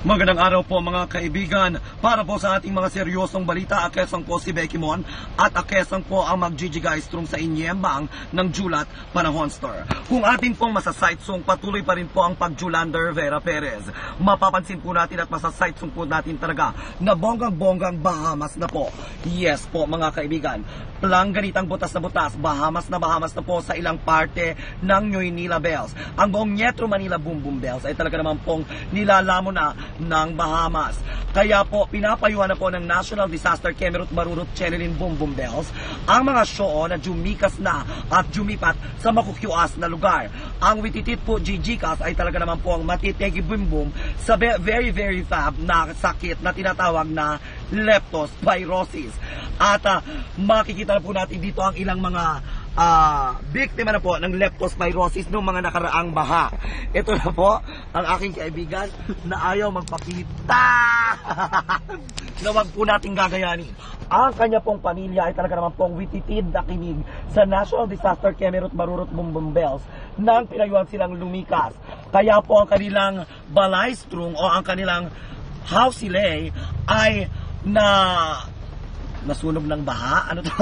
Magandang araw po mga kaibigan. Para po sa ating mga seryosong balita, akesang po si Becky Mon at akesang po ang magjijigaistrom sa inyembang ng Julat Panahon Store. Kung ating pong masasightsong, patuloy pa rin po ang pagjulander Vera Perez. Mapapansin po natin at masasightsong po natin talaga na bonggang-bonggang Bahamas na po. Yes po mga kaibigan. Langganitang butas Bahamas na po sa ilang parte ng Ñuynila Bells. Ang buong Metro Manila Boom Boom Bells ay talaga naman pong nilalamo na ng Bahamas. Kaya po, pinapayuhan na po ng National Disaster Camerut Marurut Chenelin Boom Boom Bells ang mga show na jumikas na at jumipat sa makukyuas na lugar. Ang wititit po Gigikas ay talaga naman po ang matitegi boom boom sa very very fab na sakit na tinatawag na leptospirosis. At makikita na po natin dito ang ilang mga biktima na po ng leptospirosis noong mga nakaraang baha. Ito na po ang aking kaibigan na ayaw magpakita na wag po nating gagayanin. Ang kanya pong pamilya ay talaga naman pong wititid na kinig sa National Disaster Camerut Marurut Boom Boom Bells nang pinayuhan silang lumikas. Kaya po ang kanilang balaistrung o ang kanilang hausilay ay nasunog ng baha. Ano to?